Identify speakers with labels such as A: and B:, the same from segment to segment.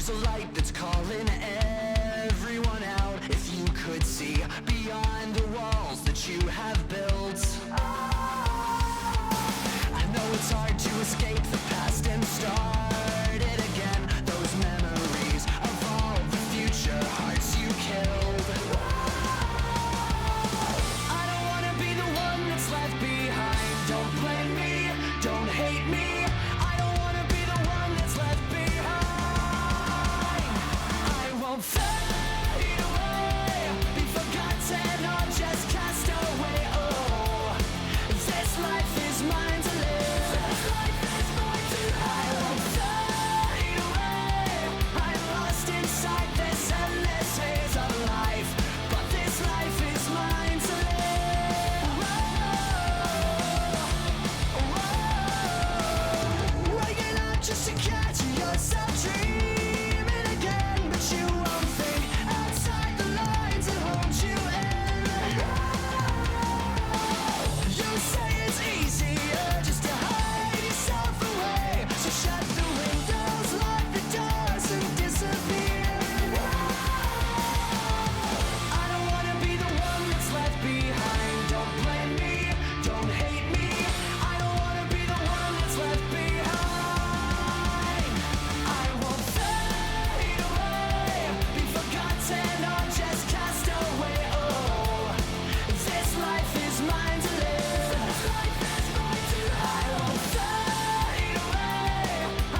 A: There's a light that's calling everyone out. If you could see beyond the walls that you have built. I know it's hard to escape the past and start it again. Those memories of all the future hearts you killed. I don't wanna be the one that's left behind. Don't blame me, don't hate me. I don't wanna be the one that's left behind. I won't fade away, be forgotten or just cast away. Oh, this life is mine to live. This life is mine to live. I won't fade away. I'm lost inside this endless haze of life, but this life is mine to live. Waking up just to catch yourself dreaming again, but you won't think outside the lines that hold you in. You say it's easier just to hide yourself away, so shut the windows, lock the doors, and disappear. I don't wanna be the one that's left behind. Don't blame me, don't hate me. I don't wanna be the one that's left behind. I won't fade away, be forgotten or just cast away. Oh, this life is mine to live. This life is mine to live. I won't fade away.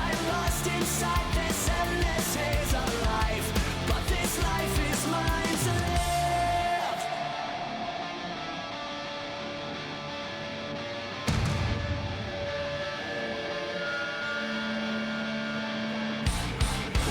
A: I'm lost inside this endless haze of life, but this life is mine to live.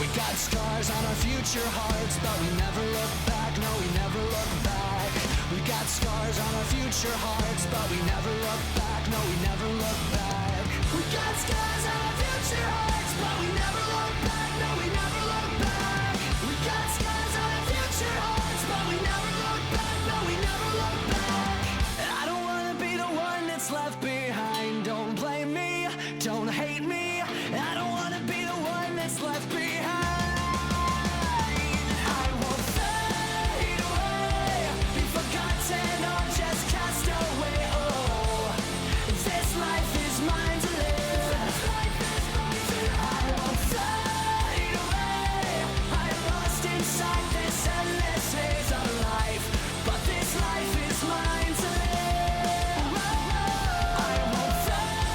A: We got scars on our future hearts, but we never look back, no, we never look back. We got scars on our future hearts, but we never look back, no, we never look back. We got scars on our future hearts, but we never look back, no, we never look back. We got scars on our future hearts, but we never look back, no, we never look back. I don't wanna be the one that's left behind. Don't blame me, don't hate me. I don't wanna be the one that's left behind. I won't fade away, be forgotten or just cast away. Oh, this life is mine to live. This life is mine to live. I won't fade away. I'm lost inside this endless haze of life, but this life is mine to live. I won't fade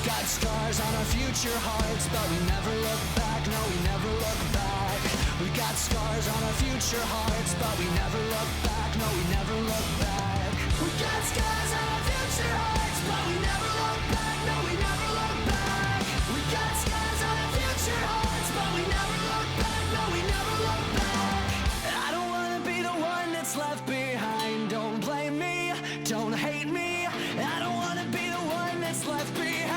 A: got scars on our future hearts, but we never look back, no, we never look back. We got scars on our future hearts, but we never look back, no, we never look back. We got scars on our future hearts, but we never look back, no, we never look back. We got scars on our future hearts, but we never look back, no, we never look back. I don't wanna be the one that's left behind. Don't blame me, don't hate me. I don't wanna be the one that's left behind.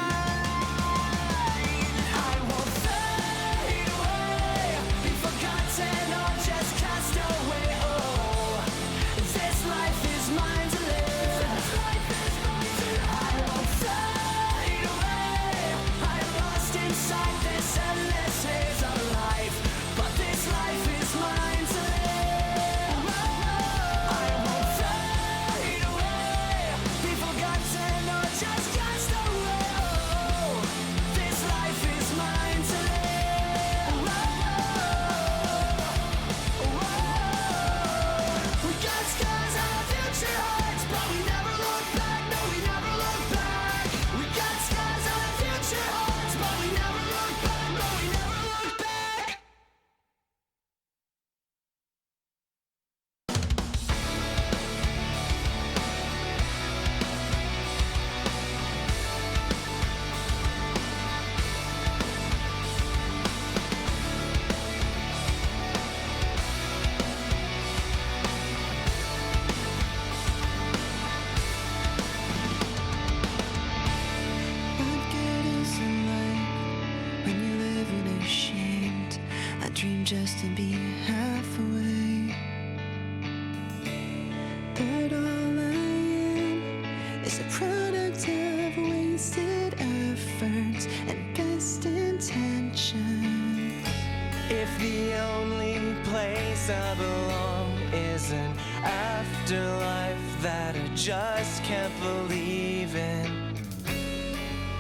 A: I won't fade away, be forgotten or just cast away. Oh, this life is mine to live. I won't fade away. I'm lost inside this endless haze of life, but this life is mine to live. I won't fade away, be forgotten or just cast away. Oh, this life is mine to live. We got scars on our future hearts, but we never look back, no, we never look back. We got scars on our future hearts, but we never look back, no, we never look back.
B: What good is a life when you live in ashamed? I dream just to be halfway. But all I am is a product of wasted efforts and best intentions.
C: If the only place I belong is an afterlife that I just can't believe in,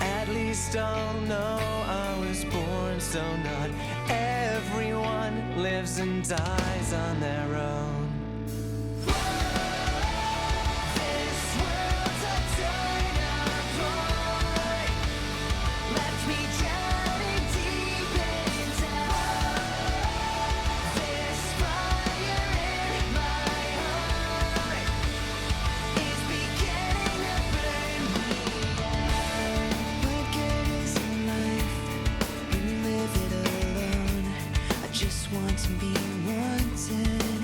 C: at least I'll know I was born, so not everyone lives and dies on their own. This world's a dynamite, left me drowning deep inside. This fire in my heart is beginning to burn me out.
B: What good is a life when you live it alone? I just want to be wanted.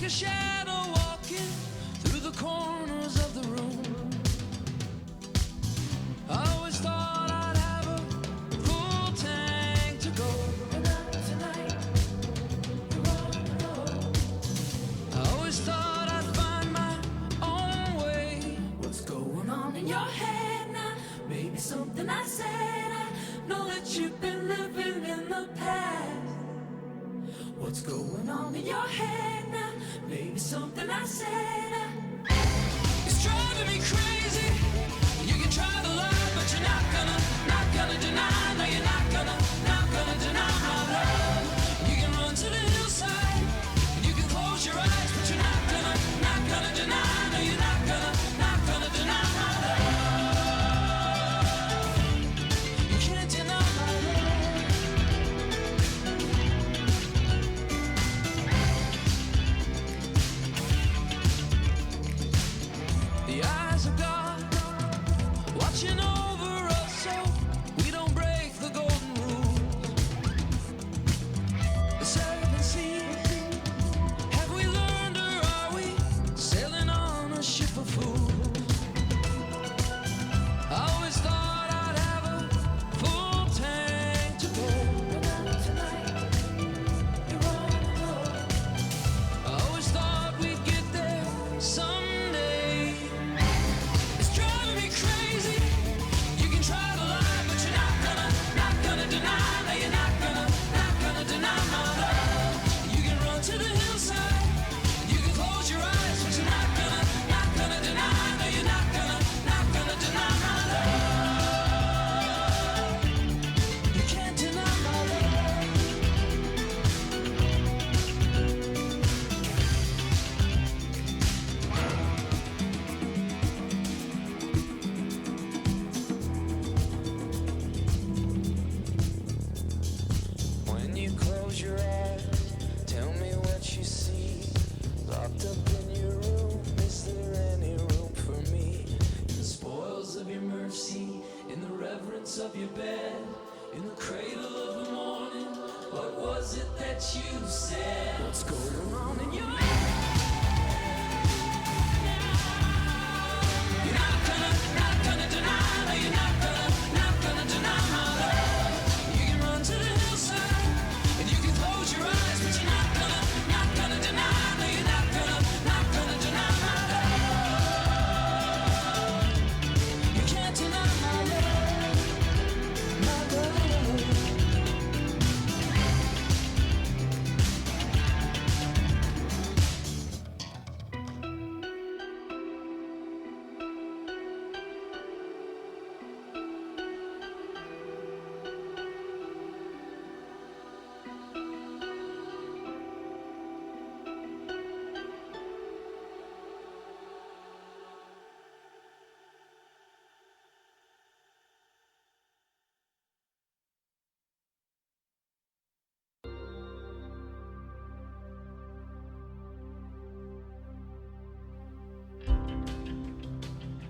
A: like a shadow walking through the corners of the room. I always thought I'd have a full tank to go, but not tonight. You're on the road. I always thought I'd find my own way. What's going on in your head now? Maybe something I said. I know that you've been living in the past. What's going on in your head now? Maybe something I said. It's driving me crazy. You can try to lie, but you're not gonna deny. No, you're not gonna deny my love. You can run to the hillside, and you can close your eyes, but you're not gonna deny. No, you're not gonna deny my love. You can't deny my love. The eyes of God watching over us so we don't break the golden rules. The serpent sea, have we learned or are we sailing on a ship of fools? I always thought I'd have a full tank to go, but not tonight. You're on the road. I always thought we'd get there someday. It's driving me crazy. You can try to lie, but you're not gonna deny. No, you're not gonna deny my love. You can run to the hillside, you can close your eyes, but you're not gonna deny. No, you're not gonna deny my love. You can't deny my love. When you close your eyes, tell me what you see. Locked up in your room, is there any room for me? In the spoils of your mercy, in the reverence of your bed, in the cradle of the morning, what was it that you said? What's going on in your head? You're not gonna deny. No, you're not gonna deny my love. You can run to the hillside, and you can close your eyes, but you're not gonna deny. No, you're not gonna deny my love. You can't deny my love, my love.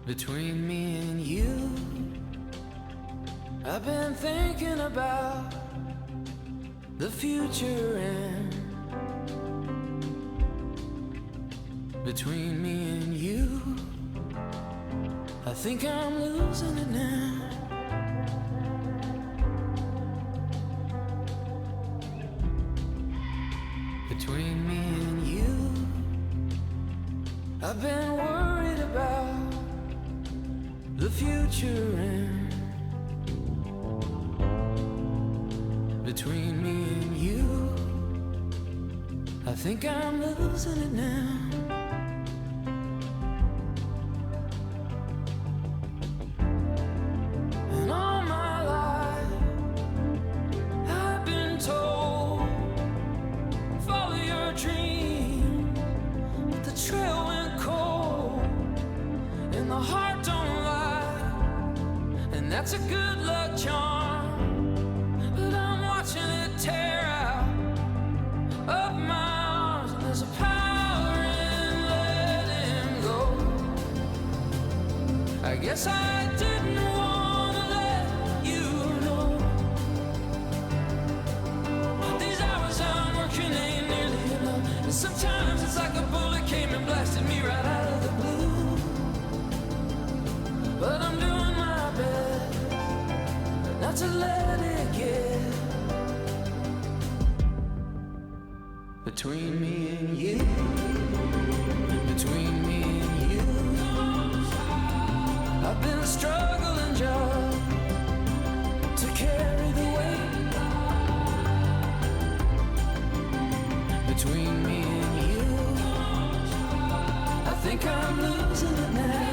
A: Between me and you, I've been thinking about the future, and between me and you, I think I'm losing it now. Between me and you, I've been worried about the future, and between me and you, I think I'm losing it now. And all my life I've been told, follow your dreams, but the trail went cold, and the heart don't lie, and that's a good luck charm. But I'm watching it tear out of my arms, and there's a power in letting go. I guess I didn't want to let you know. These hours I'm working ain't nearly enough, and sometimes it's like a to let it get between me and you, between me and you. I've been struggling just to carry the weight between me and you. I think I'm losing it now.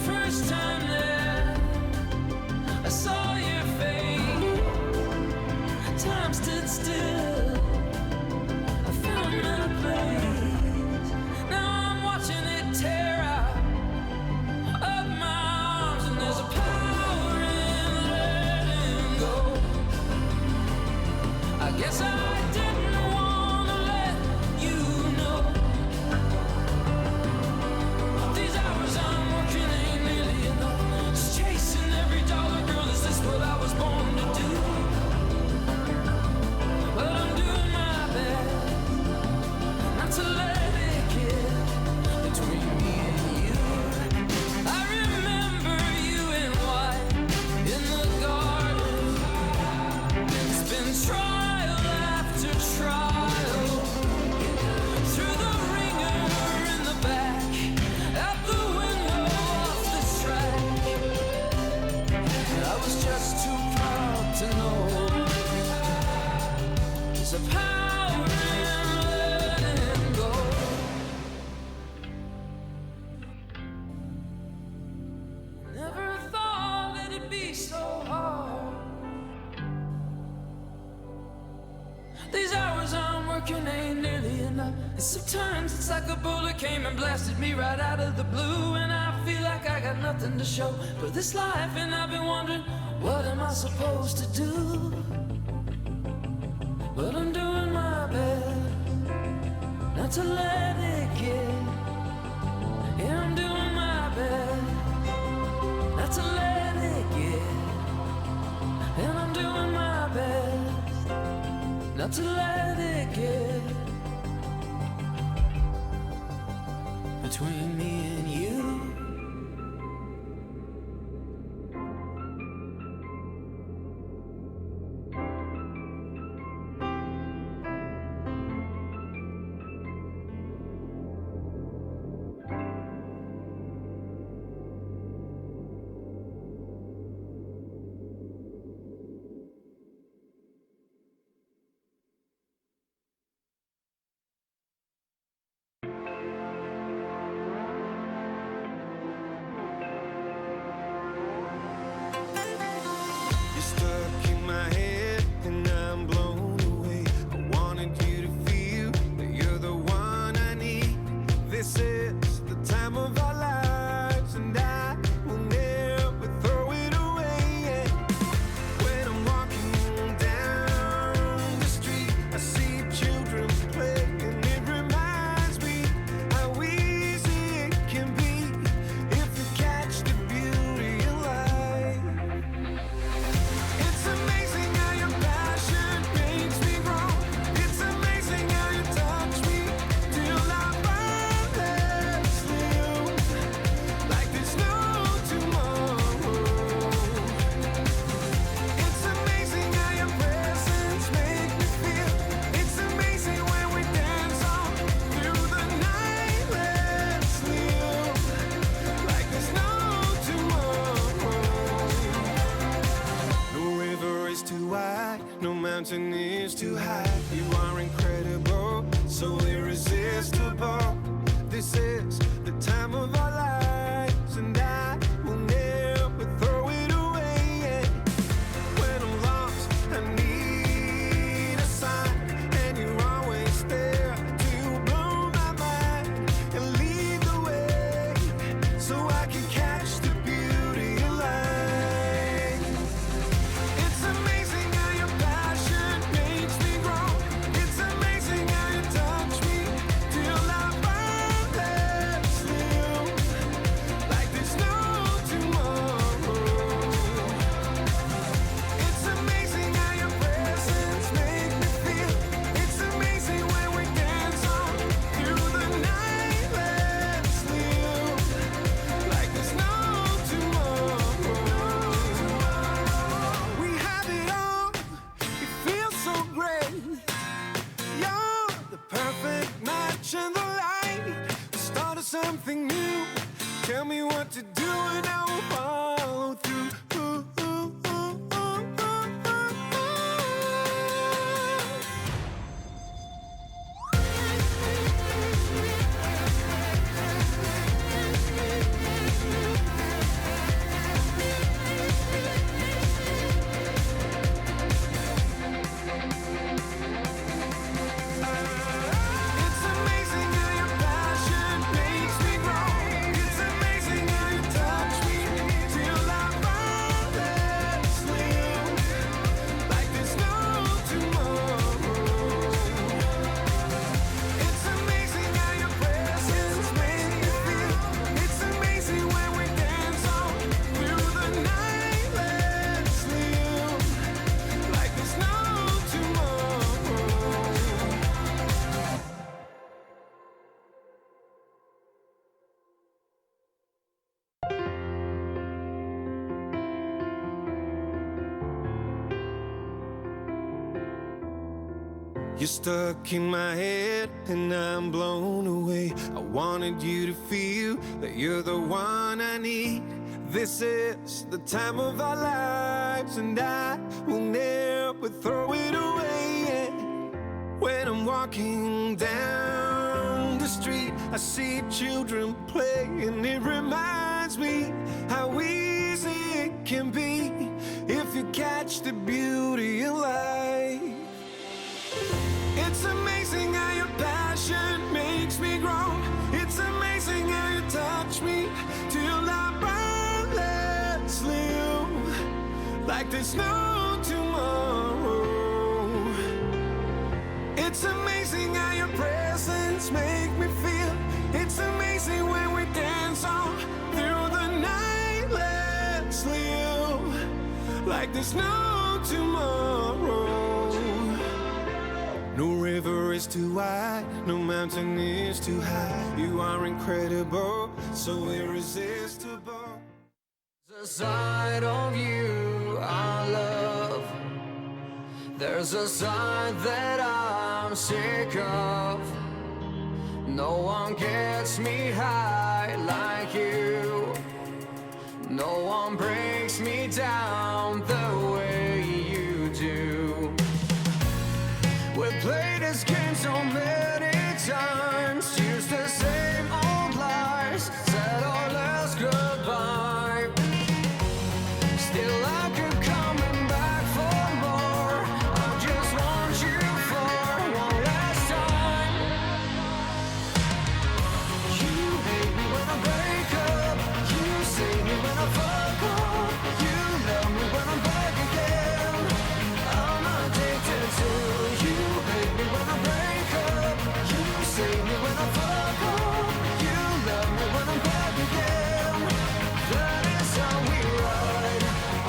A: First time that I saw your face, time stood still. I found my place. Now I'm watching it tear out of my arms, and there's a power in letting go. I guess I didn't want to let you know. These hours I'm working ain't nearly enough. Just chasing every dollar, girl, is this what I was born to do? But I'm doing my best not to let it get between me and you. I remember you in white in the garden. It's been trial after trial, through the ringer in the back, out the window off the track. I was just too proud to know there's a power in letting go. Never thought that it'd be so hard. These hours I'm working ain't nearly enough. And sometimes it's like a bullet came and blasted me right out of the blue, and I feel like I got nothing to show for this life. And I've been wondering, what am I supposed to do? But I'm doing my best not to let it get. Yeah, I'm doing my best not to let it get. And I'm doing my best not to let it get between me and you.
D: You're stuck in my head and I'm blown away. I wanted you to feel that you're the one I need. This is the time of our lives, and I will never throw it away. Yeah. When I'm walking down the street, I see children play, and it reminds me how easy it can be if you catch the beauty in life. It's amazing how your passion makes me grow. It's amazing how you touch me till I wordlessly you, like there's no tomorrow. It's amazing how your presence make me feel. It's amazing when we dance on through the night. Let's live like there's no tomorrow. No river is too wide, no mountain is too high. You are incredible, so irresistible. This is the time of our lives, and I will never throw it away. Yeah. When I'm lost, I need a sign, and you're always there to blow my mind and lead the way, so I can catch the beauty of life. It's amazing how your passion makes me grow. It's amazing how you touch me till I wordlessly you, like there's no something new. Tell me what to do and I will follow through. You're stuck in my head and I'm blown away. I wanted you to feel that you're the one I need. This is the time of our lives and I will never throw it away. When I'm walking down the street, I see children play and it reminds me how easy it can be if you catch the beauty in life. It's amazing how your passion makes me grow. It's amazing how you touch me till I boundlessly you, like there's no tomorrow. It's amazing how your presence make me feel. It's amazing when we dance on through the night. Let's live like there's no tomorrow. No river is too wide, no mountain is too high. You are incredible, so irresistible.
A: There's a side of you I love. There's a side that I'm sick of. No one gets me high like you. No one breaks me down the way you do. We played this game so many times, used the same old lies, said our last goodbye. Still I keep coming back for more. I just want you for one last time. You hate me when I break up. You save me when I fuck up. You love me when I'm back again. I'm addicted to you. When I break up, you save me when I fuck up. You love me when I'm back again. That is how we ride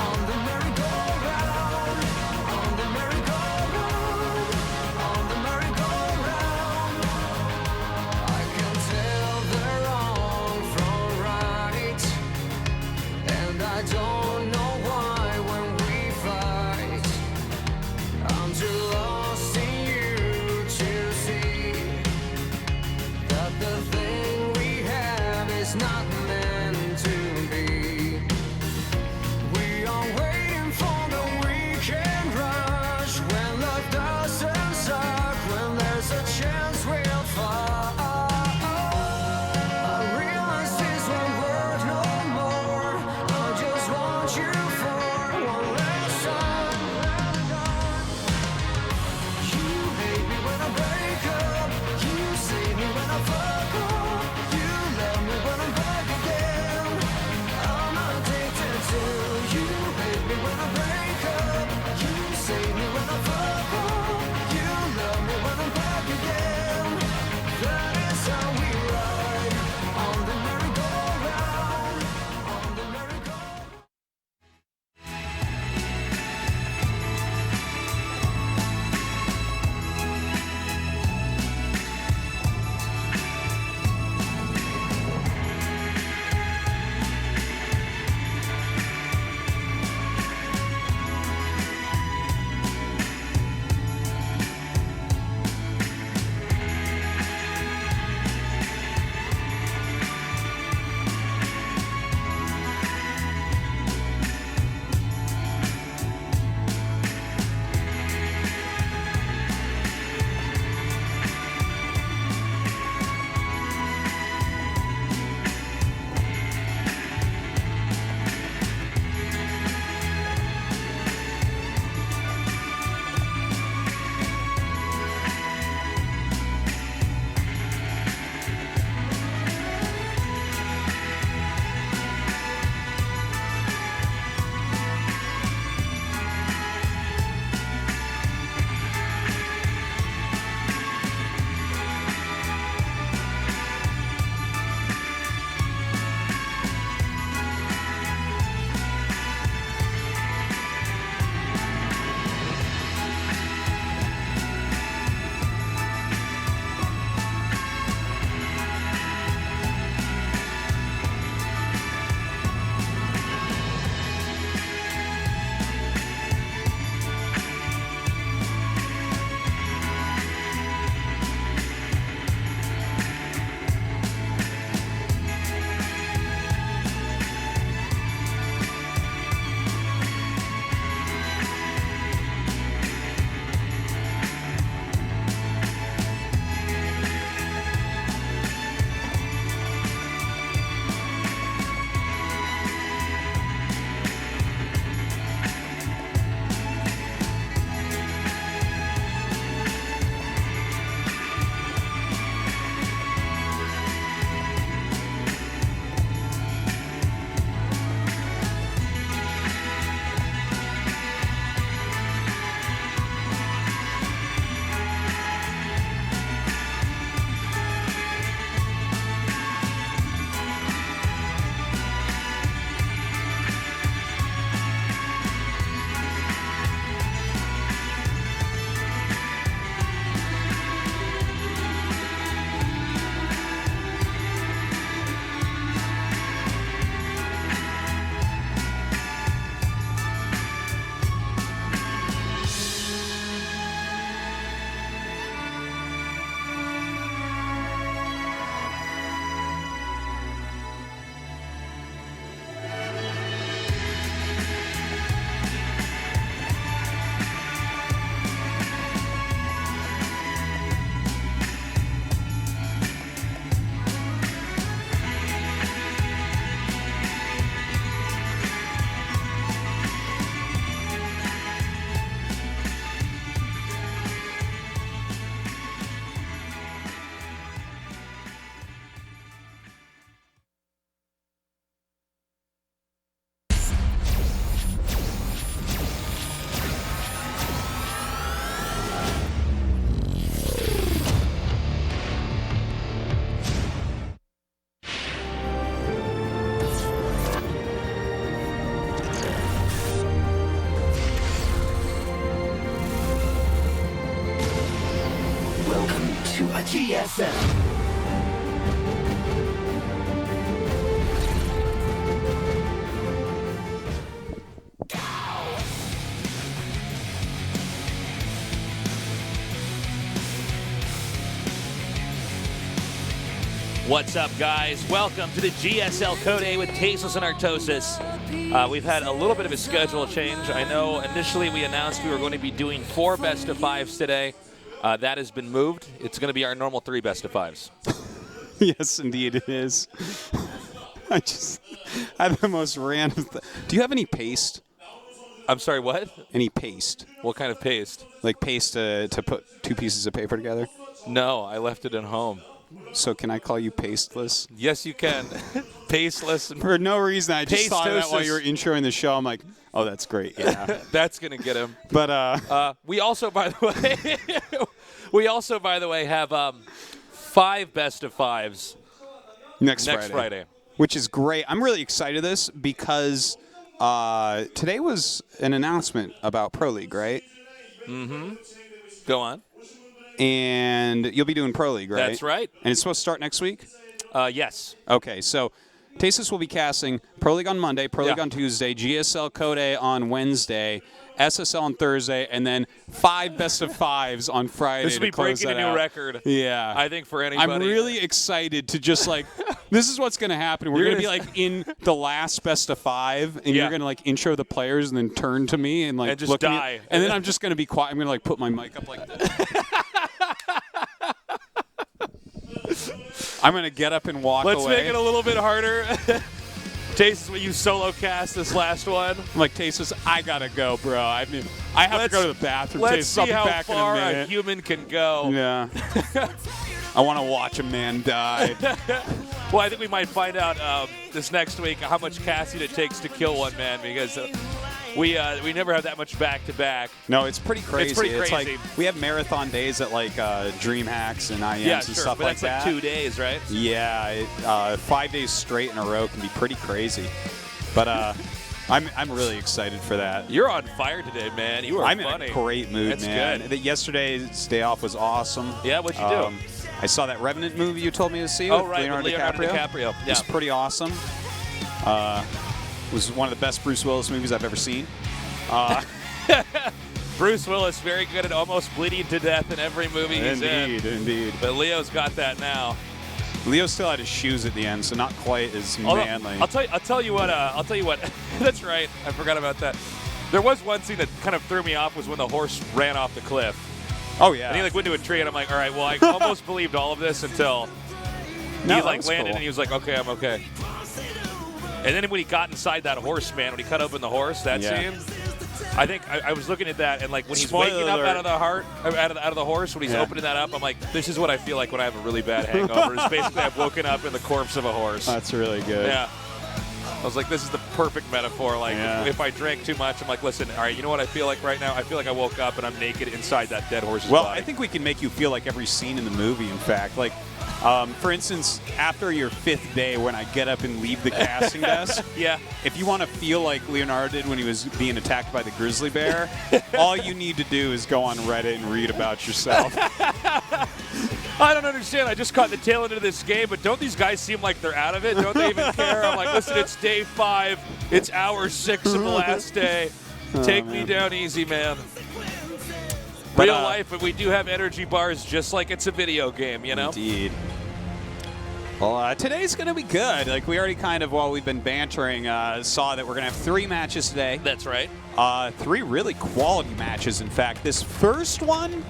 A: on the merry-go-round, on the merry-go-round, on the merry-go-round. I can tell the wrong from right, and I don't know why when we fight. I'm too lost in you to see that the thing we have is not meant to be. We are waiting for the weekend rush, when love doesn't suck, when there's a chance we'll fall. I realize this won't work no more. I just want you for one last time.
E: to a GSL.
F: What's up, guys? Welcome to the GSL CodeA with Tasteless and Artosis. We've had a little bit of a schedule change. I know initially we announced we were going to be doing 4 best of 5s today. That has been moved. It's going to be our normal 3 best of 5s.
G: Yes, indeed it is. I have the most random Do you have any paste?
F: I'm sorry, what?
G: Any paste?
F: What kind of paste?
G: Like paste to put 2 pieces of paper together?
F: No, I left it at home.
G: So can I call you pasteless?
F: Yes, you can. Pasteless.
G: For no reason. I just thought of that while
F: Pastosis.
G: you were introing the show. I'm like, oh, that's great. Yeah.
F: That's going to get him.
G: But
F: We also, by the way, have 5 best of 5s
G: next
F: Friday.
G: Which is great. I'm really excited this because today was an announcement about Pro League, right?
F: Mm-hmm. Go on.
G: And you'll be doing Pro League, right?
F: That's right.
G: And it's supposed to start next week?
F: Yes.
G: Okay, so Tasteless will be casting Pro League on Monday, Pro League on Tuesday, GSL CodeA on Wednesday, SSL on Thursday, and then 5 best of 5s on Friday.
F: This will be breaking a new record.
G: Yeah.
F: I think for anybody.
G: I'm really excited to just this is what's going to happen. We're going to be in the last best of 5, and you're going to intro the players and then turn to me and
F: just
G: look
F: die.
G: at me. And then I'm just going to be quiet. I'm going to put my mic up like this. I'm going to get up and walk away.
F: Let's make it a little bit harder. Tasteless, will you solo cast this last one?
G: I'm like, Tasteless, I got to go, bro. I have to go to the bathroom.
F: Let's
G: Tasteless,
F: see
G: I'll be
F: how
G: back
F: far
G: in a
F: a
G: minute.
F: human can go.
G: Yeah. I want to watch a man die.
F: Well, I think we might find out this next week how much casting it takes to kill one man because we never have that much back-to-back.
G: No, it's pretty crazy.
F: It's pretty crazy.
G: Like we have marathon days at Dream Hacks and IMs and stuff
F: but
G: like
F: that's
G: that.
F: 2 days, right?
G: Yeah, 5 days straight in a row can be pretty crazy. But I'm really excited for that.
F: You're on fire today, man. You are
G: I'm
F: funny.
G: in a great mood,
F: That's
G: man.
F: good.
G: Yesterday's day off was awesome.
F: Yeah, what'd you do?
G: I saw that Revenant movie you told me to see.
F: Oh,
G: with
F: right,
G: Leonardo DiCaprio.
F: Yeah.
G: It was pretty awesome. It was one of the best Bruce Willis movies I've ever seen.
F: Bruce Willis, very good at almost bleeding to death in every movie he's in.
G: Indeed.
F: But Leo's got that now.
G: Leo still had his shoes at the end, so not quite as manly.
F: I'll tell you what. That's right. I forgot about that. There was one scene that kind of threw me off was when the horse ran off the cliff.
G: Oh yeah.
F: And he went into a tree, and I'm like, all right, well, I almost believed all of this until he landed,
G: cool.
F: and he was like, okay, I'm okay. And then when he got inside that horse, man, when he cut open the horse, that scene. I think I was looking at that, and when he's waking up out of the horse, when he's opening that up, I'm like, this is what I feel like when I have a really bad hangover. It's basically I've woken up in the corpse of a horse.
G: That's really good.
F: Yeah. I was like, this is the perfect metaphor. If I drank too much, I'm like, listen, all right, you know what I feel like right now? I feel like I woke up and I'm naked inside that dead horse's body.
G: I think we can make you feel like every scene in the movie, in fact. For instance, after your 5th day when I get up and leave the casting desk, if you want to feel like Leonardo did when he was being attacked by the grizzly bear, all you need to do is go on Reddit and read about yourself.
F: I don't understand. I just caught the tail end of this game, but don't these guys seem like they're out of it? Don't they even care? I'm like, listen, it's day 5. It's hour 6 of the last day. Take me down easy, man. Real life, but we do have energy bars just like it's a video game, you know?
G: Indeed. Well, today's going to be good. We already kind of, while we've been bantering, saw that we're going to have 3 matches today.
F: That's right.
G: 3 really quality matches, in fact. This first one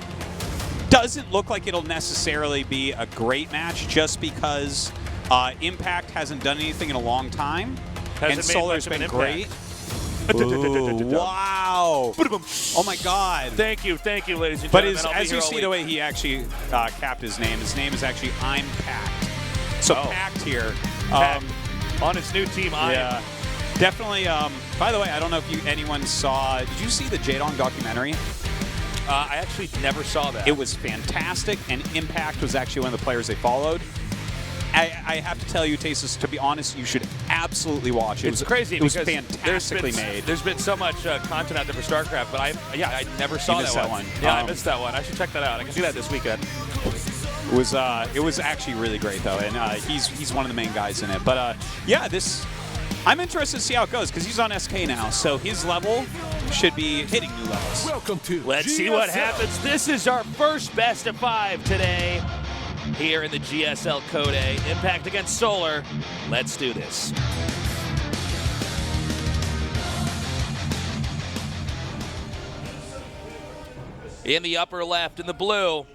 G: doesn't look like it'll necessarily be a great match just because Impact hasn't done anything in a long time. And Solar's been great. Ooh, wow. Oh, my God.
F: Thank you, ladies and
G: but
F: gentlemen.
G: as you see the way he actually capped his name is actually I'm Packed. So Packed here.
F: On his new team,
G: yeah. Definitely. By the way, I don't know if anyone saw. Did you see the Jadong documentary?
F: I actually never saw that.
G: It was fantastic, and Impact was actually one of the players they followed. I have to tell you, Tasteless, to be honest, you should absolutely watch it.
F: It's crazy.
G: It was
F: because
G: fantastically made.
F: There's been so much content out there for StarCraft, but I never saw
G: that one.
F: Yeah, I missed that one. I should check that out. I can do that this weekend.
G: It was actually really great though, and he's one of the main guys in it. But yeah, I'm interested to see how it goes because he's on SK now, so his level should be hitting new levels.
D: Welcome to
F: Let's see what happens. This is our first best of 5 today here in the GSL CodeA. Impact against Solar. Let's do this. In the upper left, in the blue,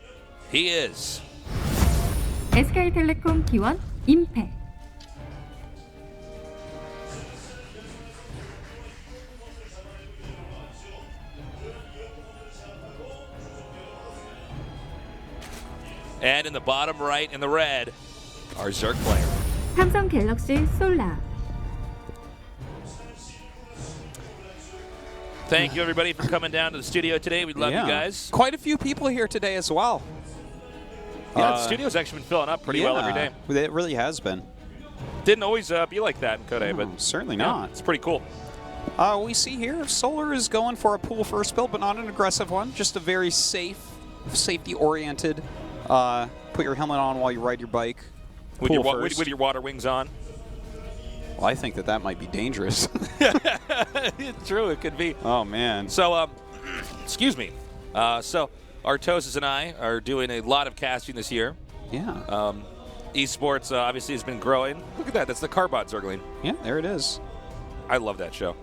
F: he is.
E: SK텔레콤 기원 임팩.
F: And in the bottom right, in the red, our Zerk player.
E: 삼성 갤럭시 솔라.
F: Thank you, everybody, for coming down to the studio today. We love you guys.
G: Quite a few people here today as well.
F: Yeah, the studio's actually been filling up pretty well every day.
G: It really has been.
F: Didn't always be like that in CodeA, but
G: certainly
F: yeah,
G: not.
F: it's pretty cool.
G: We see here Solar is going for a pool first build, but not an aggressive one. Just a very safe, safety-oriented. Put your helmet on while you ride your bike.
F: With your water wings on.
G: Well, I think that might be dangerous.
F: It's true, it could be.
G: Oh, man.
F: So, excuse me. So, Artosis and I are doing a lot of casting this year.
G: Yeah.
F: Esports obviously has been growing. Look at that. That's the Carbot Zergling.
G: Yeah, there it is.
F: I love that show.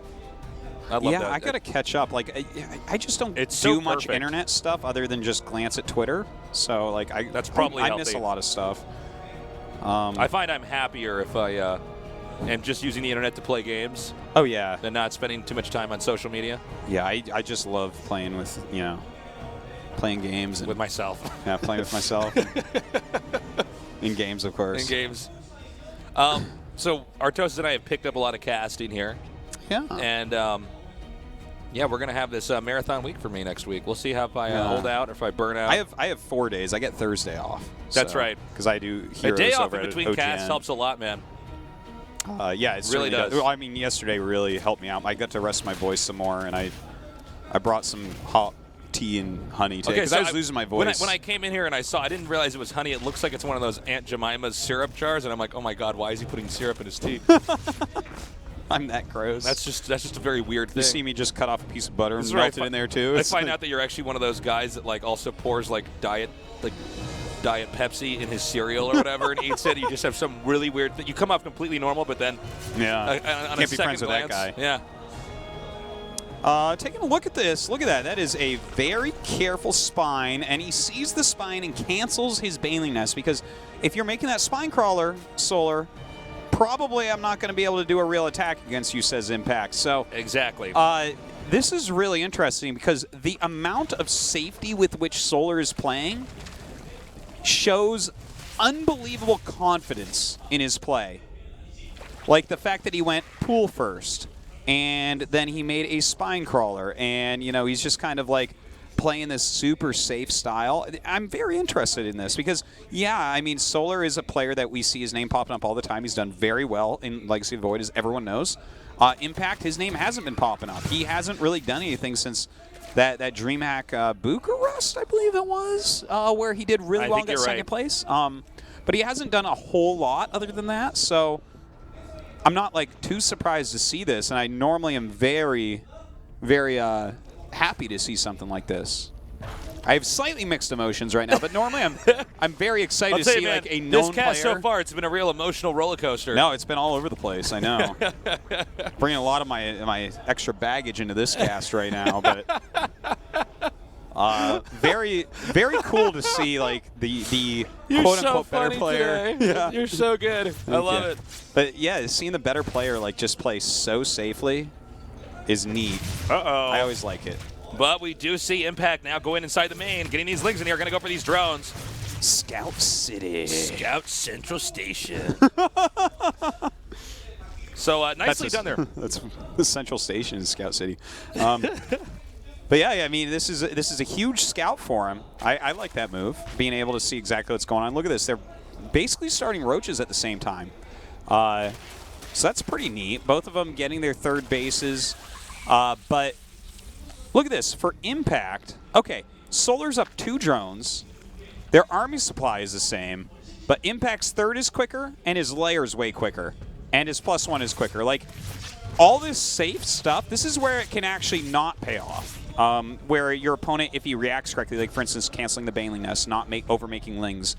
F: I love that.
G: I got to catch up. Like, I just don't
F: It's
G: do
F: so
G: much
F: perfect.
G: internet stuff other than just glance at Twitter. So, like,
F: That's probably
G: I miss
F: healthy.
G: a lot of stuff.
F: I find I'm happier if I am just using the internet to play games
G: Oh, yeah.
F: than not spending too much time on social media
G: Yeah, I just love playing with, playing games. And,
F: with myself.
G: Yeah, playing with myself. In games, of course.
F: In games. So Artosis and I have picked up a lot of casting here.
G: Yeah.
F: And, yeah, we're going to have this marathon week for me next week. We'll see how if I hold out or if I burn out.
G: I have 4 days. I get Thursday off.
F: That's right.
G: Because I do
F: A
G: Heroes
F: day off
G: over
F: in
G: at
F: between
G: OGN.
F: casts helps a lot, man.
G: Yeah, it
F: Really
G: certainly
F: does.
G: Well, I mean, yesterday really helped me out. I got to rest my voice some more, and I brought some hot tea and honey today because I was losing my voice.
F: When I came in here and I didn't realize it was honey. It looks like it's one of those Aunt Jemima's syrup jars, and I'm like, oh my God, why is he putting syrup in his tea?
G: I'm that gross.
F: That's just a very weird thing.
G: You see me just cut off a piece of butter and
F: This is
G: melt
F: where
G: it in there too.
F: I find out that you're actually one of those guys that like also pours like Diet Pepsi in his cereal or whatever and eats it. You just have some really weird thing. You come off completely normal, but then
G: yeah,
F: on
G: can't
F: a
G: be
F: second
G: friends with
F: glance,
G: that guy.
F: Yeah.
G: Taking a look at this. Look at that. That is a very careful spine, and he sees the spine and cancels his Baneling Nest because if you're making that spine crawler, Solar, probably I'm not going to be able to do a real attack against you, says Impact. So
F: Exactly.
G: this is really interesting because the amount of safety with which Solar is playing shows unbelievable confidence in his play. Like the fact that he went pool first, and then he made a spine crawler, and he's just kind of like playing this super safe style. I'm very interested in this because, yeah, I mean, Solar is a player that we see his name popping up all the time. He's done very well in Legacy of the Void, as everyone knows. Impact, his name hasn't been popping up. He hasn't really done anything since that DreamHack Bucharest, I believe it was, where he did really well and got second place. But he hasn't done a whole lot other than that, so I'm not like too surprised to see this, and I normally am very, very happy to see something like this. I have slightly mixed emotions right now, but normally I'm very excited to see like a known
F: this cast
G: player.
F: so far, it's been a real emotional roller coaster.
G: No, it's been all over the place. I know. Bringing a lot of my extra baggage into this cast right now, but very, very cool to see like the
F: You're
G: quote
F: so
G: unquote better
F: funny
G: player.
F: today.
G: Yeah.
F: You're so good. I love it.
G: But yeah, seeing the better player like just play so safely is neat.
F: Uh-oh.
G: I always like it.
F: But we do see Impact now going inside the main, getting these lings in here, going to go for these drones.
G: Scout City.
F: Scout Central Station. So nicely done there.
G: That's the Central Station in Scout City. But yeah, I mean, this is a huge scout for him. I like that move, being able to see exactly what's going on. Look at this. They're basically starting roaches at the same time. So that's pretty neat. Both of them getting their third bases. But look at this. For Impact, okay, Solar's up 2 drones. Their army supply is the same, but Impact's third is quicker, and his layer is way quicker, and his +1 is quicker. Like, all this safe stuff, this is where it can actually not pay off. Where your opponent, if he reacts correctly, like for instance, canceling the Baneling Nest, not over-making Lings,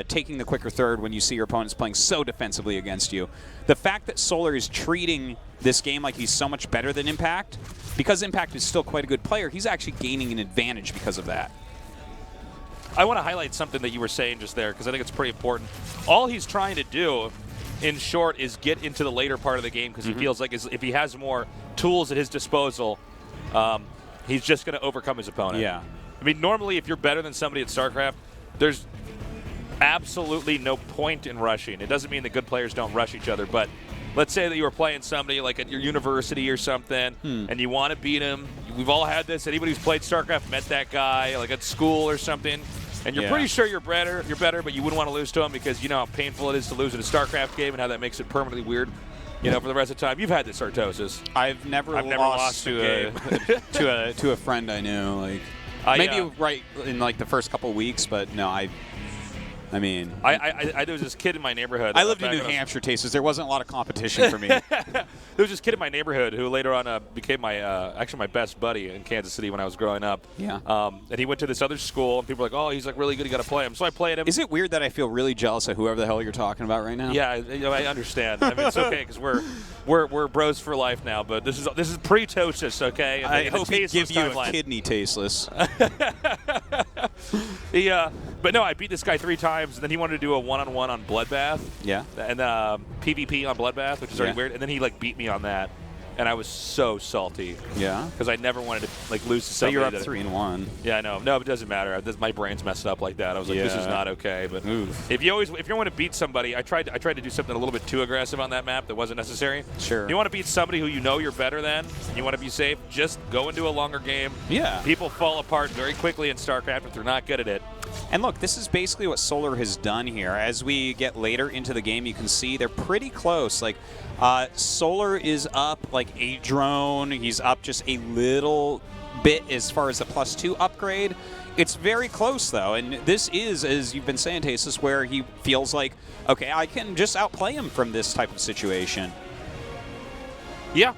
G: taking the quicker third when you see your opponent's playing so defensively against you. The fact that Solar is treating this game like he's so much better than Impact, because Impact is still quite a good player, he's actually gaining an advantage because of that.
F: I want to highlight something that you were saying just there, because I think it's pretty important. All he's trying to do, in short, is get into the later part of the game, because he feels like if he has more tools at his disposal, he's just going to overcome his opponent.
G: Yeah.
F: I mean, normally if you're better than somebody at StarCraft, there's absolutely no point in rushing. It doesn't mean that good players don't rush each other, but let's say that you were playing somebody like at your university or something, and you want to beat him. We've all had this. Anybody who's played StarCraft met that guy, like at school or something, and you're pretty sure you're better, but you wouldn't want to lose to him because you know how painful it is to lose in a StarCraft game and how that makes it permanently weird. You know, for the rest of the time. You've had this, Artosis.
G: I've never lost to a friend I knew. Like maybe right in like the first couple weeks, but no, I mean,
F: there was this kid in my neighborhood.
G: I lived in New Hampshire, Tastes. There wasn't a lot of competition for me.
F: There was this kid in my neighborhood who later on became my actually my best buddy in Kansas City when I was growing up.
G: Yeah.
F: And he went to this other school, and people were like, "Oh, he's like really good. You got to play him." So I played him.
G: Is it weird that I feel really jealous of whoever the hell you're talking about right now?
F: Yeah, I understand. I mean, it's okay because we're bros for life now. But this is pre-Tosis, okay?
G: I hope he gives you a kidney tasteless.
F: But no, I beat this guy 3 times, and then he wanted to do a one-on-one on Bloodbath.
G: Yeah.
F: And PvP on Bloodbath, which is already weird. And then he like beat me on that, and I was so salty.
G: Yeah.
F: Because I never wanted to like lose to somebody.
G: So you're up 3-1.
F: Yeah, I know. No, it doesn't matter. My brain's messed up like that. I was like, this is not okay. But if you want to beat somebody, I tried to do something a little bit too aggressive on that map that wasn't necessary.
G: Sure.
F: If you want to beat somebody who you know you're better than, and you want to be safe, just go into a longer game.
G: Yeah.
F: People fall apart very quickly in StarCraft if they're not good at it.
G: And look, this is basically what Solar has done here. As we get later into the game, you can see they're pretty close. Like, Solar is up like a drone. He's up just a little bit as far as the +2 upgrade. It's very close, though. And this is, as you've been saying, Tasis, where he feels like, okay, I can just outplay him from this type of situation.
F: Yeah.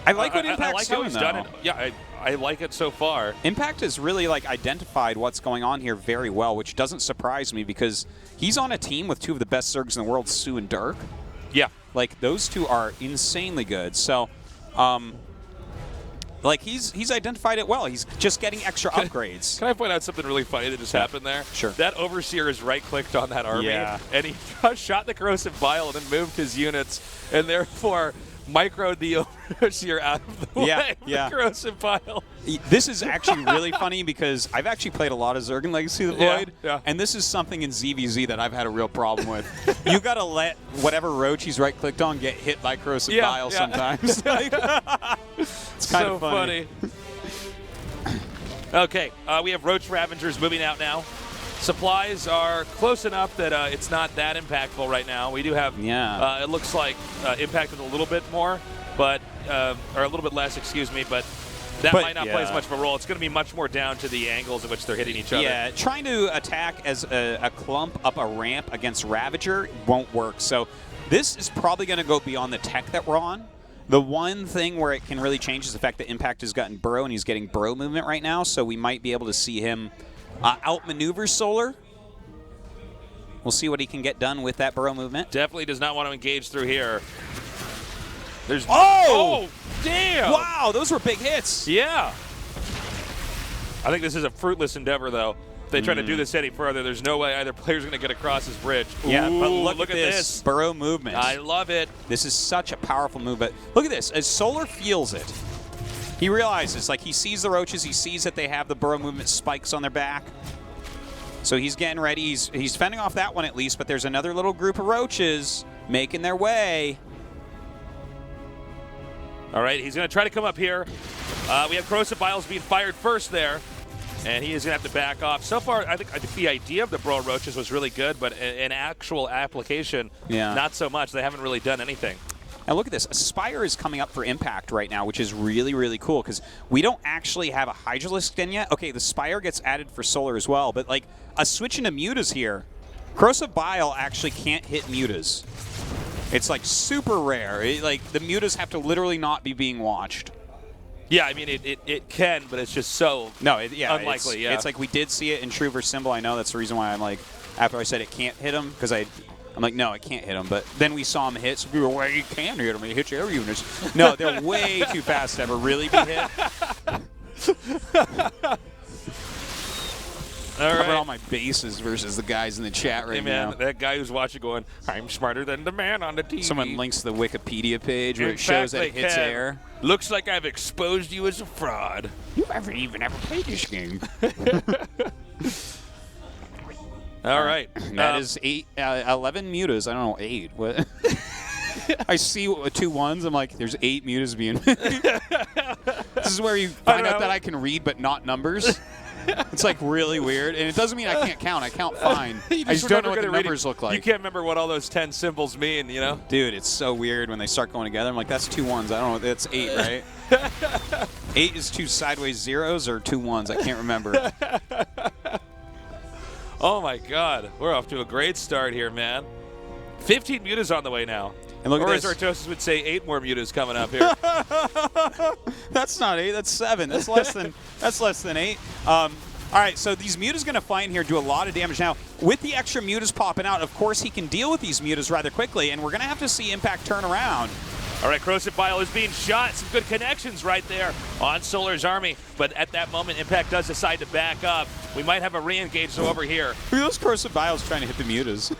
G: I like what Impact's doing, though.
F: Done it. Yeah, I like it so far.
G: Impact has really like identified what's going on here very well, which doesn't surprise me because he's on a team with 2 of the best Zergs in the world, Sue and Dirk.
F: Yeah.
G: Like, those 2 are insanely good. So, like, he's identified it well. He's just getting extra upgrades.
F: Can I point out something really funny that just happened there?
G: Sure.
F: That Overseer is right-clicked on that army, and he shot the Corrosive Vial and then moved his units, and therefore microed the Overseer out of the way of the Corrosive Vial.
G: This is actually really funny because I've actually played a lot of Zerg in Legacy of the Void, and this is something in ZVZ that I've had a real problem with. You got to let whatever roach he's right-clicked on get hit by Corrosive Vial sometimes. It's kind of funny.
F: Okay, we have Roach Ravengers moving out now. Supplies are close enough that it's not that impactful right now. We do have, it looks like impacted a little bit more, but or a little bit less, excuse me, but that might not play as much of a role. It's going to be much more down to the angles in which they're hitting each other.
G: Yeah, trying to attack as a clump up a ramp against Ravager won't work. So this is probably going to go beyond the tech that we're on. The one thing where it can really change is the fact that Impact has gotten Burrow, and he's getting Burrow movement right now, so we might be able to see him outmaneuver Solar. We'll see what he can get done with that Burrow movement.
F: Definitely does not want to engage through here. There's
G: oh
F: damn!
G: Wow, those were big hits.
F: Yeah. I think this is a fruitless endeavor, though. If they try to do this any further, there's no way either player's going to get across this bridge.
G: Yeah,
F: Ooh,
G: but look at this Burrow movement.
F: I love it.
G: This is such a powerful move. But look at this. As Solar feels it, he realizes, like, he sees the roaches. He sees that they have the Burrow movement spikes on their back. So he's getting ready. He's fending off that one at least, but there's another little group of roaches making their way.
F: All right, he's going to try to come up here. We have Corrosive Vials being fired first there, and he is going to have to back off. So far, I think the idea of the Burrow Roaches was really good, but in actual application, not so much. They haven't really done anything.
G: And look at this. Aspire is coming up for Impact right now, which is really, really cool because we don't actually have a Hydralisk in yet. Okay, the Spire gets added for Solar as well, but like a switch into Mutas here. Corrosive Bile actually can't hit Mutas. It's like super rare. Like the Mutas have to literally not be being watched.
F: Yeah, I mean, it can, but it's just so unlikely.
G: It's like we did see it in True vs. Symbol. I know that's the reason why I'm like, after I said it can't hit him, because I'm like, no, it can't hit him. But then we saw him hit, so we were like, you can hit him. He hits your air units. No, they're way too fast to ever really be hit. Cover all my bases versus the guys in the chat right now.
F: That guy who's watching going, I'm smarter than the man on the TV.
G: Someone links the Wikipedia page where it shows that it hits air.
F: Looks like I've exposed you as a fraud.
G: You haven't even ever played this game.
F: All right.
G: That is 11 Mutas. I don't know, 8. What? I see 2 1s. I'm like, there's 8 Mutas being. This is where you find out that I can read but not numbers. It's like really weird, and it doesn't mean I can't count. I count fine. I just don't know what the numbers look like.
F: You can't remember what all those 10 symbols mean, you know?
G: Dude, it's so weird when they start going together. I'm like, that's 2 1s. I don't know. That's 8, right? 8 is 2 sideways zeros or 2 1s. I can't remember.
F: Oh my God, we're off to a great start here, man. 15 Mutas on the way now.
G: And look
F: or
G: at
F: as
G: this.
F: Artosis would say, 8 more Mutas coming up here.
G: That's not 8. That's 7. That's less than 8. All right, so these Mutas going to find here do a lot of damage. Now, with the extra Mutas popping out, of course, he can deal with these Mutas rather quickly, and we're going to have to see Impact turn around.
F: All right, Corrosive Bile is being shot. Some good connections right there on Solar's army. But at that moment, Impact does decide to back up. We might have a re-engage over here.
G: Look at those Corrosive Biles trying to hit the Mutas.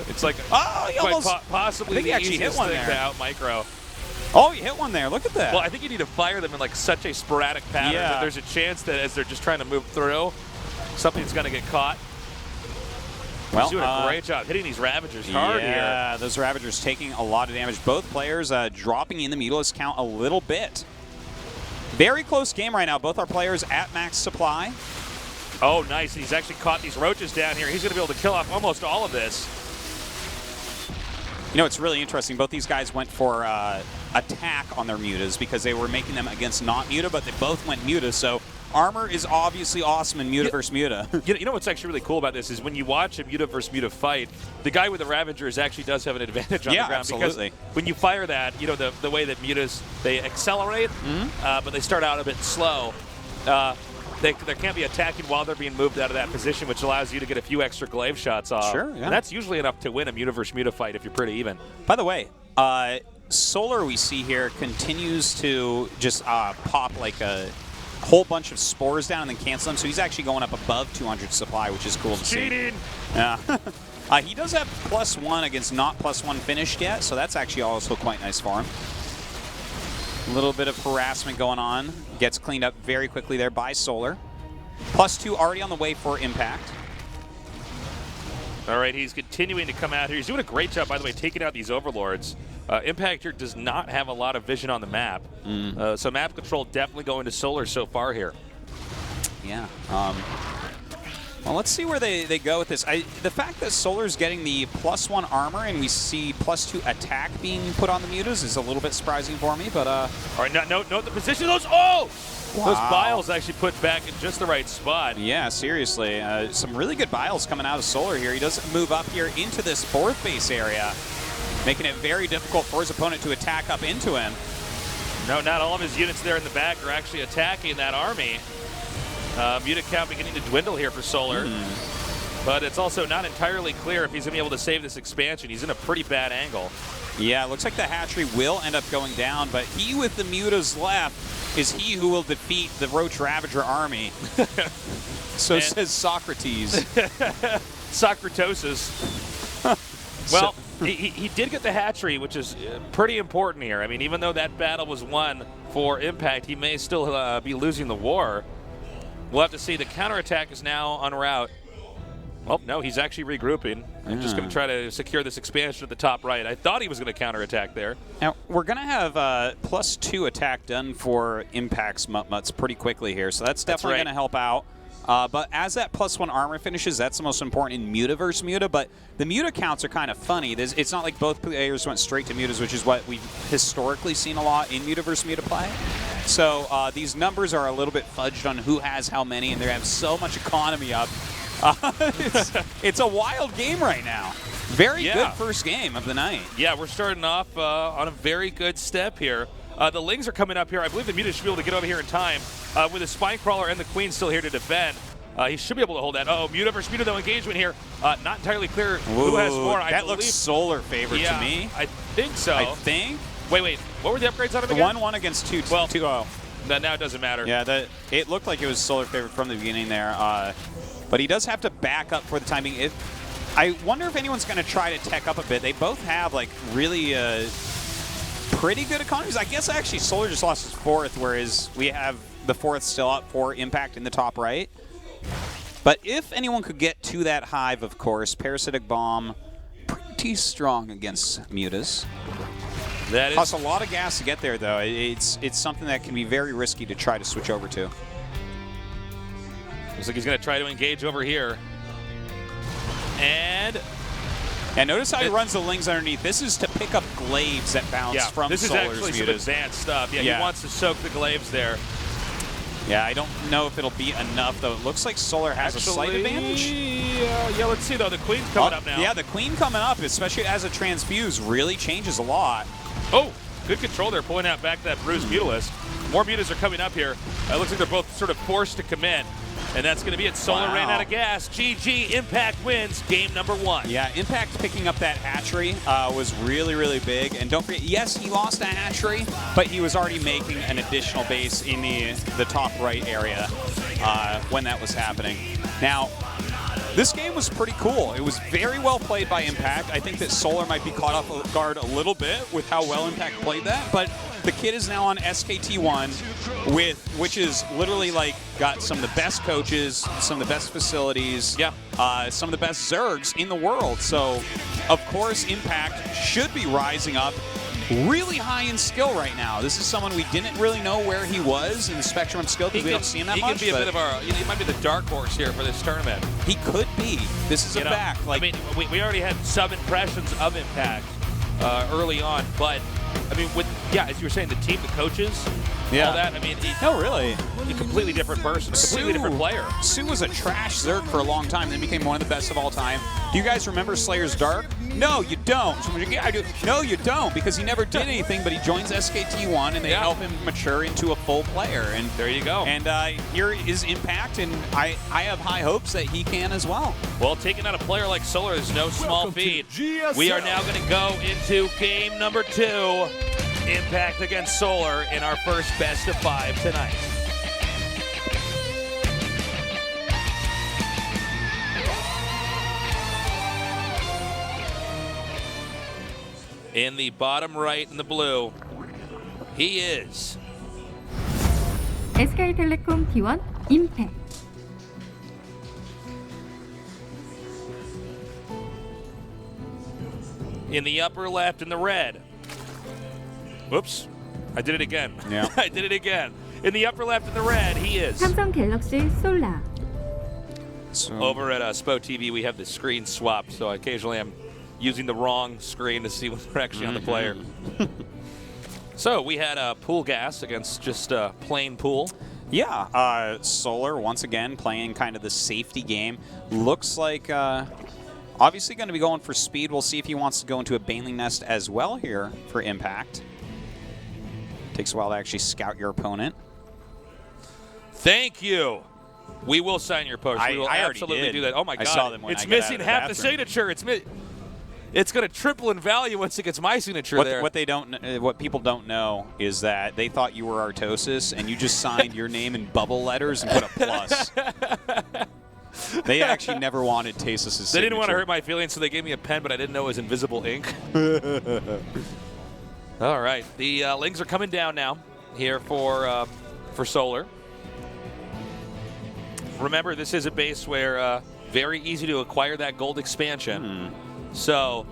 F: It's like
G: he almost,
F: possibly the easiest thing to out-micro.
G: Oh, you hit one there. Look at that.
F: Well, I think you need to fire them in like such a sporadic pattern that there's a chance that as they're just trying to move through, something's going to get caught.
G: Well,
F: He's doing a great job hitting these Ravagers hard here.
G: Yeah, those Ravagers taking a lot of damage. Both players dropping in the Mutalist count a little bit. Very close game right now. Both our players at max supply.
F: Oh, nice. He's actually caught these roaches down here. He's going to be able to kill off almost all of this.
G: You know, it's really interesting. Both these guys went for attack on their Mutas because they were making them against not Muta, but they both went Muta, so armor is obviously awesome in Muta versus Muta.
F: You know what's actually really cool about this is when you watch a Muta versus Muta fight, the guy with the Ravagers actually does have an advantage on the ground.
G: Absolutely.
F: Because when you fire that, you know, the way that Mutas, they accelerate, but they start out a bit slow. They can't be attacking while they're being moved out of that position, which allows you to get a few extra glaive shots off.
G: Sure, yeah.
F: And that's usually enough to win a Muta versus Muta fight if you're pretty even.
G: By the way, Solar we see here continues to just pop like a whole bunch of spores down and then cancel them, so he's actually going up above 200 supply, which is cool to see.
F: Cheating!
G: Yeah. He does have +1 against not +1 finished yet, so that's actually also quite nice for him. A little bit of harassment going on. Gets cleaned up very quickly there by Solar. +2 already on the way for Impact.
F: All right, he's continuing to come out here. He's doing a great job, by the way, taking out these Overlords. Impact here does not have a lot of vision on the map. So map control definitely going to Solar so far here.
G: Yeah. Well, let's see where they go with this. The fact that Solar's getting the +1 armor and we see +2 attack being put on the Mutas is a little bit surprising for me, but
F: all right, note the position of those. Oh! Wow. Those Biles actually put back in just the right spot.
G: Yeah, seriously. Some really good Biles coming out of Solar here. He does move up here into this 4th base area, making it very difficult for his opponent to attack up into him.
F: No, not all of his units there in the back are actually attacking that army. Muta count beginning to dwindle here for Solar. But it's also not entirely clear if he's going to be able to save this expansion. He's in a pretty bad angle.
G: Yeah, it looks like the hatchery will end up going down, but he with the Mutas left is he who will defeat the Roach Ravager army. So says Socrates.
F: Socratosis. Well, he did get the hatchery, which is pretty important here. I mean, even though that battle was won for Impact, he may still be losing the war. We'll have to see. The counterattack is now en route. Oh, no, he's actually regrouping. I'm just going to try to secure this expansion at the top right. I thought he was going to counterattack there.
G: Now, we're going to have +2 attack done for Impact's Mutts pretty quickly here, so that's definitely going to help out. But as that +1 armor finishes, that's the most important in Muta versus Muta. But the Muta counts are kind of funny. It's not like both players went straight to Mutas, which is what we've historically seen a lot in Muta versus Muta play. So these numbers are a little bit fudged on who has how many, and they have so much economy up. It's a wild game right now. Very good first game of the night.
F: Yeah, we're starting off on a very good step here. The Lings are coming up here. I believe the Muta should be able to get over here in time with the Spine Crawler and the Queen still here to defend. He should be able to hold that. Oh, Muta versus Muta, though, engagement here. Not entirely clear who has more.
G: That looks Solar favored to me.
F: I think so.
G: I think.
F: Wait. What were the upgrades on him again?
G: 1-1 against 2-0.
F: Well, now it doesn't matter.
G: Yeah, it looked like it was Solar favored from the beginning there. But he does have to back up for the timing. I wonder if anyone's going to try to tech up a bit. They both have, like, really pretty good economies. I guess, actually, Solar just lost his 4th, whereas we have the 4th still up for Impact in the top right. But if anyone could get to that Hive, of course, Parasitic Bomb, pretty strong against Mutas.
F: That
G: costs a lot of gas to get there, though. It's something that can be very risky to try to switch over to.
F: Looks like he's going to try to engage over here. And
G: notice how he runs the Lings underneath. This is to pick up glaives that bounce from Solar's
F: This is actually some
G: Mutas.
F: advanced stuff. Yeah, he wants to soak the glaives there.
G: Yeah, I don't know if it'll be enough, though. It looks like Solar has a slight advantage.
F: Yeah, let's see, though. The Queen's coming up now.
G: Yeah, the Queen coming up, especially as a transfuse, really changes a lot.
F: Oh, good control there, pulling out back that bruised Mutalist. More Mutas are coming up here. It looks like they're both sort of forced to commit. And that's going to be it. Solar ran out of gas. GG. Impact wins game number 1.
G: Yeah, Impact picking up that hatchery was really, really big. And don't forget, yes, he lost a hatchery, but he was already making an additional base in the top right area when that was happening. Now, this game was pretty cool. It was very well played by Impact. I think that Solar might be caught off guard a little bit with how well Impact played that, but the kid is now on SKT1, which is literally like got some of the best coaches, some of the best facilities, some of the best Zergs in the world. So, of course, Impact should be rising up really high in skill right now. This is someone we didn't really know where he was in the spectrum of skill because we don't see him that much.
F: He can be a bit of he might be the dark horse here for this tournament.
G: He could be. This is a fact.
F: Like, I mean, we already had some impressions of Impact early on, but I mean, as you were saying, the team, the coaches, all that. I mean,
G: really,
F: a completely different person, a completely different player.
G: Sue was a trash Zerg for a long time, then became one of the best of all time. Do you guys remember Slayer's Dark? No, you don't. Yeah, I do. No, you don't, because he never did anything, but he joins SKT1, and they help him mature into a full player. And
F: there you go.
G: And here is Impact, and I have high hopes that he can as well.
F: Well, taking out a player like Solar is no small feat. We are now going to go into game number 2. Impact against Solar in our first best of 5 tonight. In the bottom right in the blue, he is
E: SK텔레콤 T1 임팩.
F: in the upper left in the red. Whoops, I did it again.
G: Yeah.
F: I did it again. In the upper left in the red, he is.
E: 삼성 갤럭시 솔라.
F: Over at SPO TV, we have the screen swap, so occasionally I'm using the wrong screen to see when we're actually on the player. So we had pool gas against just plain pool.
G: Yeah, Solar once again playing kind of the safety game. Looks like obviously going to be going for speed. We'll see if he wants to go into a Baneling Nest as well here for Impact. Takes a while to actually scout your opponent.
F: Thank you. We will sign your post. We will absolutely do that. Oh my God!
G: I saw them when
F: it's
G: I got
F: missing
G: out of
F: half the
G: bathroom.
F: signature. It's going to triple in value once it gets my signature there.
G: What people don't know is that they thought you were Artosis and you just signed your name in bubble letters and put a plus. They actually never wanted Tasis' signature.
F: They didn't want to hurt my feelings, so they gave me a pen, but I didn't know it was invisible ink. All right, the Lings are coming down now here for Solar. Remember, this is a base where very easy to acquire that gold expansion. So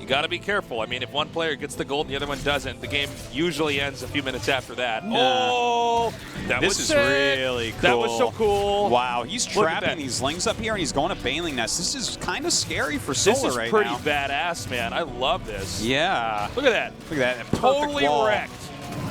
F: got to be careful. I mean, if one player gets the gold and the other one doesn't, the game usually ends a few minutes after that.
G: Yeah.
F: Oh,
G: This is really cool.
F: That was so cool.
G: Wow, he's
F: Look at
G: trapping
F: that.
G: these lings up here, and he's going to Baneling Nest. This is kind of scary for Solar right
F: This is pretty
G: now.
F: badass, man. I love this.
G: Yeah.
F: Look at that.
G: Look at that. Perfect
F: Totally
G: wall.
F: wrecked.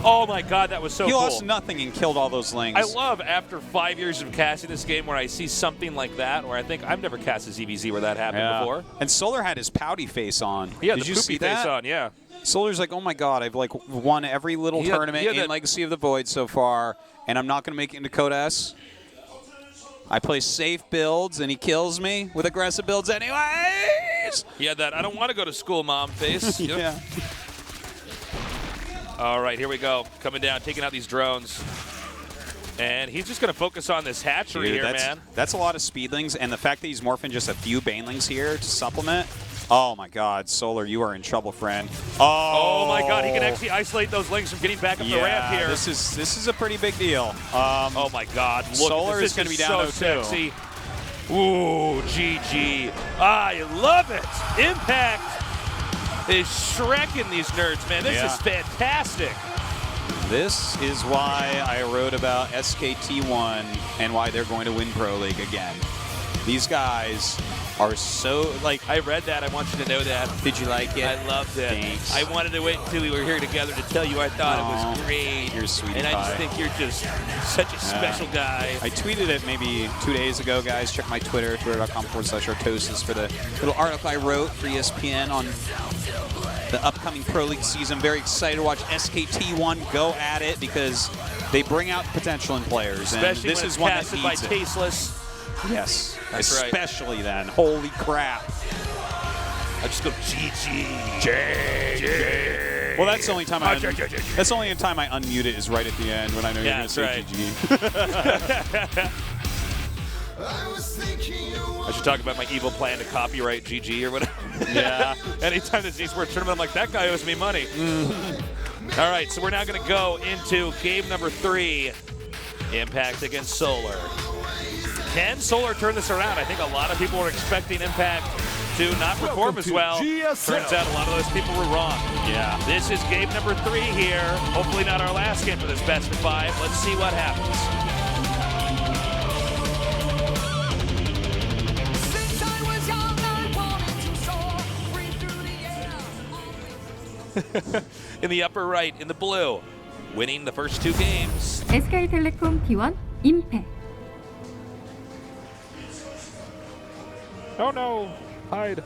F: Oh my God, that was so
G: He
F: cool.
G: lost nothing and killed all those lings.
F: I love after 5 years of casting this game where I see something like that, where I think I've never cast a ZVZ where that happened before.
G: And Solar had his pouty face on.
F: He had
G: Did
F: the
G: you
F: poopy
G: see
F: face
G: that?
F: on, yeah.
G: Solar's like, oh my God, I've like won every little
F: He had-
G: tournament
F: he had
G: in
F: that-
G: Legacy of the Void so far, and I'm not going to make it into CodeA. I play safe builds, and he kills me with aggressive builds anyways.
F: He had that I don't want to go to school, mom face. Yep.
G: Yeah.
F: All right, here we go. Coming down, taking out these drones. And he's just going to focus on this hatchery here, man.
G: That's a lot of speedlings, and the fact that he's morphing just a few banelings here to supplement. Oh my God, Solar, you are in trouble, friend.
F: Oh my God, he can actually isolate those lings from getting back up the ramp here.
G: This is a pretty big deal.
F: Oh my God, look,
G: Solar
F: this
G: is gonna be down
F: so
G: 0-2.
F: sexy. Ooh, GG. I love it. Impact is shrekking these nerds, man. This is fantastic.
G: This is why I wrote about SKT1 and why they're going to win Pro League again. These guys are so, like...
F: I read that. I want you to know that.
G: Did you like it?
F: I loved it.
G: Thanks.
F: I wanted to wait until we were here together to tell you I thought it was great.
G: You're a sweetie
F: And I just
G: pie.
F: think you're just such a special guy.
G: I tweeted it maybe 2 days ago, guys. Check my Twitter, twitter.com/Artosis for the little article I wrote for ESPN on the upcoming Pro League season. Very excited to watch SKT1 go at it because they bring out potential in players.
F: Especially
G: and this
F: when
G: is
F: it's
G: one that
F: casted by
G: needs it.
F: Tasteless.
G: Yes,
F: That's right.
G: especially then. Holy crap.
F: I just go GG.
G: Well, that's the only time that's the only time I unmute it is right at the end when I know you're going to say GG.
F: I should talk about my evil plan to copyright GG or whatever.
G: Yeah.
F: Anytime there's an esports tournament, I'm like, that guy owes me money. All right, so we're now going to go into game number 3, Impact against Solar. Can Solar turn this around? I think a lot of people were expecting Impact to not perform as well. Turns out a lot of those people were wrong.
G: Yeah.
F: This is game number 3 here. Hopefully not our last game for this best of 5. Let's see what happens.
A: Since I was young, I wanted to soar free through the air.
F: In the upper right, in the blue, winning the first 2 games.
E: SK텔레콤 T1 임팩.
F: Oh no, hide.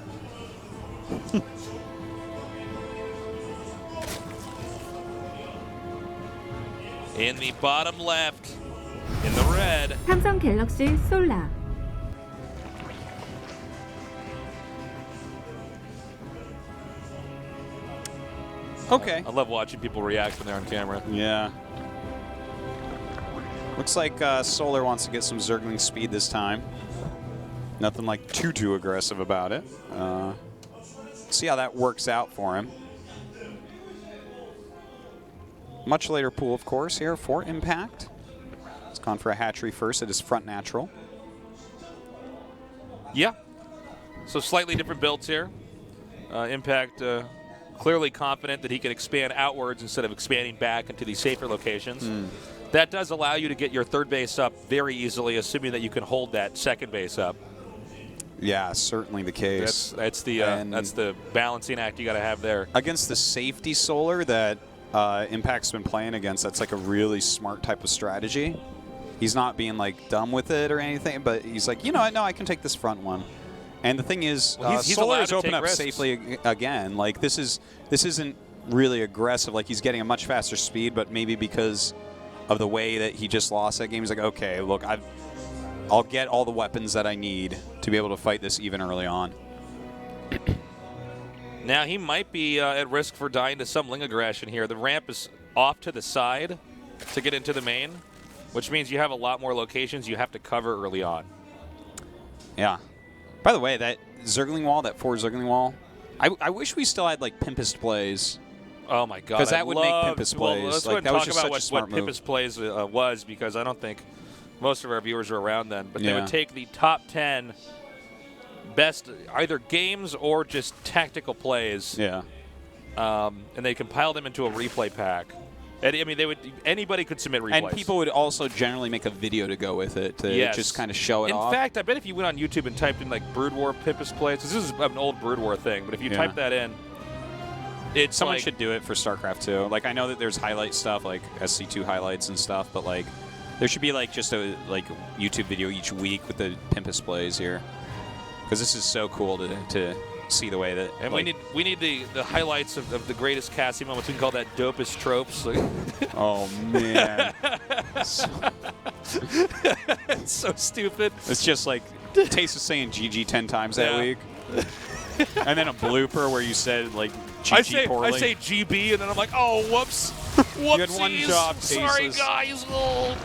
F: In the bottom left, in the red,
E: 삼성 갤럭시 솔라.
G: Okay.
F: I love watching people react when they're on camera.
G: Yeah. Looks like Solar wants to get some Zergling speed this time. Nothing like too aggressive about it. See how that works out for him. Much later pool, of course, here for Impact. It's gone for a hatchery first. It is front natural.
F: Yeah. So slightly different builds here. Impact clearly confident that he can expand outwards instead of expanding back into these safer locations. That does allow you to get your third base up very easily, assuming that you can hold that second base up.
G: Yeah, certainly the case.
F: That's the balancing act you got to have there.
G: Against the safety Solar that Impact's been playing against, that's like a really smart type of strategy. He's not being like dumb with it or anything, but he's like, you know what, no, I can take this front one. And the thing is,
F: he's allowed
G: Solar is
F: to
G: open
F: take
G: up
F: risks.
G: safely again. Like this isn't really aggressive. Like he's getting a much faster speed, but maybe because of the way that he just lost that game, he's like, okay, look, I'll get all the weapons that I need to be able to fight this even early on.
F: Now he might be at risk for dying to some Ling aggression here. The ramp is off to the side to get into the main, which means you have a lot more locations you have to cover early on.
G: Yeah. By the way, that Zergling wall, that 4 Zergling wall, I wish we still had like Pimpest plays.
F: Oh my God!
G: 'Cause that would make
F: love-
G: Pimpest
F: well,
G: plays.
F: let's
G: Like,
F: go ahead
G: that
F: and
G: was
F: talk
G: just
F: about
G: such a
F: what
G: smart move.
F: Pimpest plays was, because I don't think most of our viewers were around then. But they
G: Yeah.
F: would take the top 10 best either games or just tactical plays.
G: Yeah.
F: And they compile them into a replay pack. And, I mean, anybody could submit replays.
G: And people would also generally make a video to go with it to just kind of show it off.
F: In fact, I bet if you went on YouTube and typed in like Brood War Pimpus plays, 'cause this is an old Brood War thing, but if you type that in,
G: someone should do it for StarCraft 2. Like, I know that there's highlight stuff, like SC2 highlights and stuff, but like there should be like just a YouTube video each week with the Pimpus plays here, because this is so cool to see the way that.
F: And we need the highlights of the greatest Cassie moments. We can call that dopest tropes.
G: Oh man,
F: it's so stupid.
G: It's just like Taste of saying GG 10 times that week, and then a blooper where you said like GG poorly.
F: I say GB, and then I'm like, oh, whoops. Whoopsies.
G: You had one job,
F: Sorry,
G: Tasis.
F: guys. Oh.